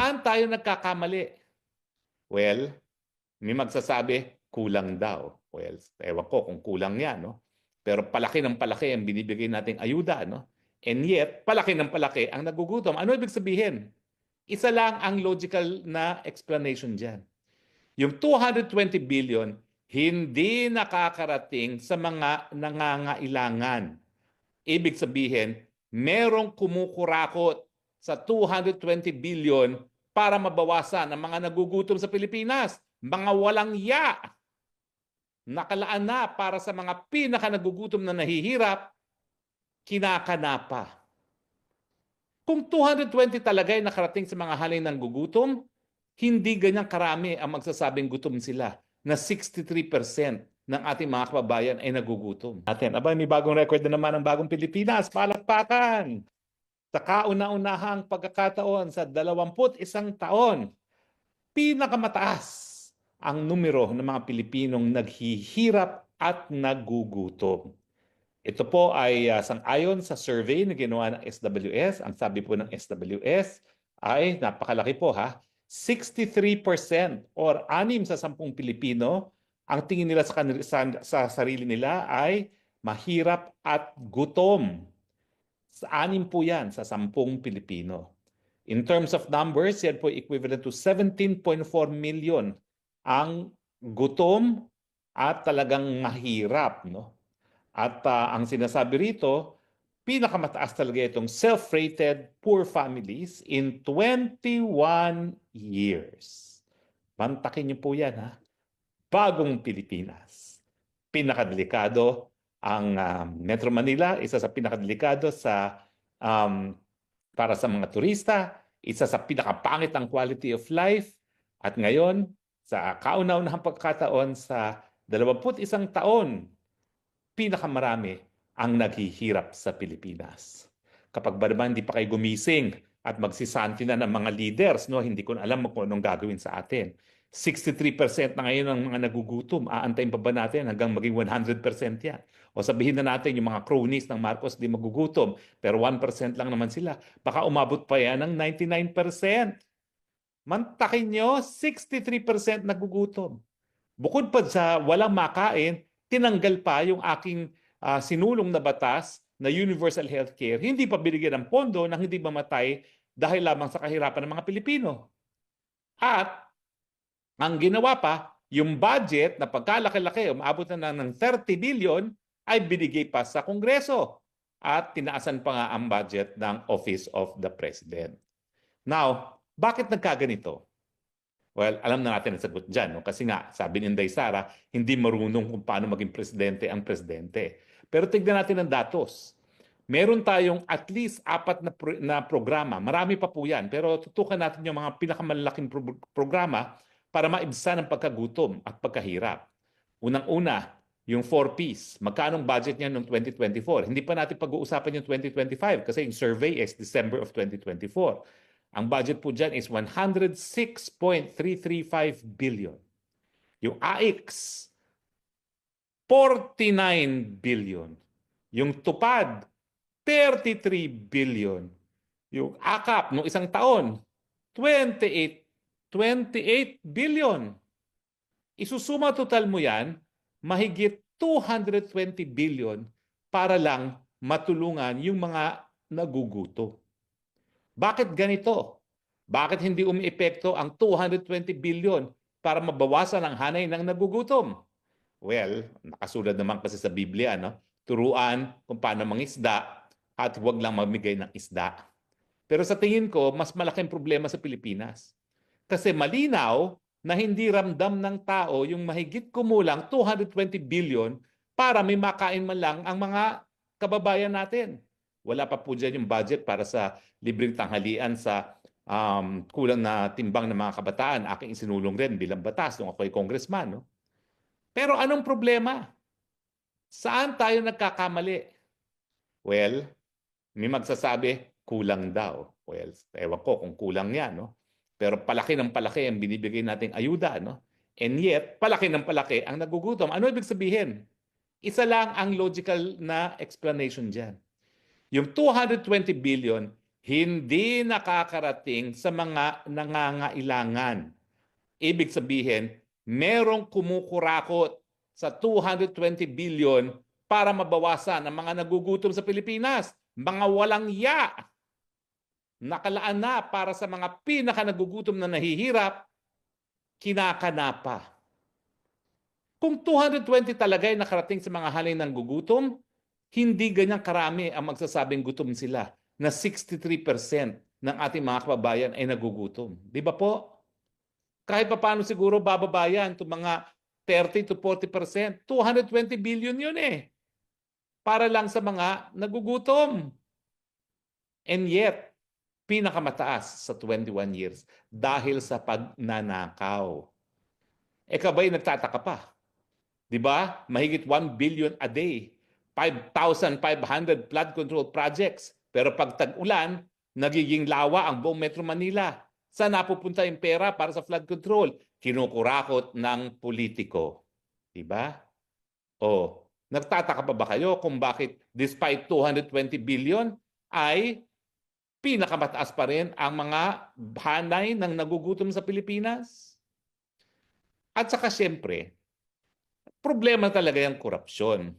Saan tayo nagkakamali? Well, may magsasabi, kulang daw. Well, ewan ko kung kulang yan, no? Pero palaki ng palaki ang binibigay nating ayuda, no? And yet, palaki ng palaki ang nagugutom. Ano ibig sabihin? Isa lang ang logical na explanation dyan. Yung 220 billion, hindi nakakarating sa mga nangangailangan. Ibig sabihin, merong kumukurakot sa 220 billion para mabawasan ang mga nagugutom sa Pilipinas. Mga walang ya. Nakalaan na para sa mga pinaka-nagugutom na nahihirap, kinakanapa. Kung 220 talaga ay nakarating sa mga halin ng gugutom, hindi ganyan karami ang magsasabing gutom sila na 63% ng ating mga kababayan ay nagugutom. Aba, may bagong record na naman ang bagong Pilipinas. Palakpakan! Sa kauna-unahang pagkakataon sa 21 taon, pinakamataas ang numero ng mga Pilipinong naghihirap at nagugutom. Ito po ay sang-ayon sa survey na ginawa ng SWS. Ang sabi po ng SWS ay napakalaki po ha. 63% or 6 sa 10 Pilipino ang tingin nila sa sarili nila ay mahirap at gutom. 6 po yan sa 10 Pilipino. In terms of numbers, yan po equivalent to 17.4 million ang gutom at talagang mahirap, no? At ang sinasabi rito, pinakamataas talaga itong self-rated poor families in 21 years. Mantakin niyo po yan, ha? Bagong Pilipinas. Pinakadelikado ang Metro Manila, isa sa pinakadelikado para sa mga turista, isa sa pinakapangit ang quality of life. At ngayon, sa kauna-unahang pagkakataon sa 21 taon, pinakamarami ang naghihirap sa Pilipinas. Kapag ba naman hindi pa kayo gumising at magsisanti na ng mga leaders, no, hindi ko na alam kung anong gagawin sa atin. 63% na ngayon ang mga nagugutom. Aantayin pa ba natin hanggang maging 100% yan? O sabihin na natin yung mga cronies ng Marcos di magugutom, pero 1% lang naman sila. Baka umabot pa yan ng 99%. Mantakin nyo, 63% nagugutom. Bukod pa sa walang makain, tinanggal pa yung aking sinulong na batas na universal healthcare. Hindi pa binigyan ng pondo nang hindi mamatay dahil lamang sa kahirapan ng mga Pilipino. At ang ginawa pa, yung budget na pagkalaki-laki, umabot na ng 30 billion, ay binigay pa sa Kongreso. At tinaasan pa nga ang budget ng Office of the President. Now, bakit nagkaganito? Well, alam na natin ang sagot dyan. No? Kasi nga, sabi ni Inday Sara, hindi marunong kung paano maging presidente ang presidente. Pero tignan natin ang datos. Meron tayong at least 4 na programa. Marami pa po yan. Pero tutukan natin yung mga pinakamalaking programa para maibsan ang pagkagutom at pagkahirap. Unang-una, yung 4Ps. Magkano ang budget niya noong 2024? Hindi pa natin pag-uusapan yung 2025 kasi yung survey is December of 2024. Ang budget po dyan is 106.335 billion. Yung AIX, 49 billion. Yung TUPAD, 33 billion. Yung AKAP, nung isang taon, 28 billion. Isusuma total mo yan, mahigit 220 billion para lang matulungan yung mga naguguto. Bakit ganito? Bakit hindi umiepekto ang 220 billion para mabawasan ang hanay ng nagugutom? Well, nakasulat naman kasi sa Biblia, no? Turuan kung paano mangisda at huwag lang mamigay ng isda. Pero sa tingin ko, mas malaking problema sa Pilipinas. Kasi malinaw na hindi ramdam ng tao yung mahigit kumulang 220 billion para may makain man lang ang mga kababayan natin. Wala pa po dyan yung budget para sa libreng tanghalian sa kulang na timbang ng mga kabataan. Aking isinulong rin bilang batas nung ako'y congressman. No? Pero anong problema? Saan tayo nagkakamali? Well, may magsasabi, kulang daw. Well, ewan ko kung kulang yan. No? Pero palaki ng palaki ang binibigay nating ayuda. No? And yet, palaki ng palaki ang nagugutom. Ano ibig sabihin? Isa lang ang logical na explanation dyan. Yung 220 billion, hindi nakakarating sa mga nangangailangan. Ibig sabihin, merong kumukurakot sa 220 billion para mabawasan ang mga nagugutom sa Pilipinas. Mga walang ya. Nakalaan na para sa mga pinaka-nagugutom na nahihirap, kinakanapa. Kung 220 talaga ay nakarating sa mga halin ng gugutom, hindi ganyang karami ang magsasabing gutom sila na 63% ng ating mga kababayan ay nagugutom. Di ba po? Kahit pa paano siguro bababayan itong mga 30 to 40%, 220 billion yun eh. Para lang sa mga nagugutom. And yet, pinakamataas sa 21 years dahil sa pagnanakaw. Kaba'y nagtataka pa. Di ba? Mahigit 1 billion a day. 5,500 flood control projects. Pero pag tag-ulan, nagiging lawa ang buong Metro Manila. Saan napupunta yung pera para sa flood control? Kinukurakot ng politiko. Di ba? O, nagtataka pa ba kayo kung bakit despite 220 billion ay pinakamataas pa rin ang mga hanay ng nagugutom sa Pilipinas? At saka siyempre, problema talaga yung korupsyon.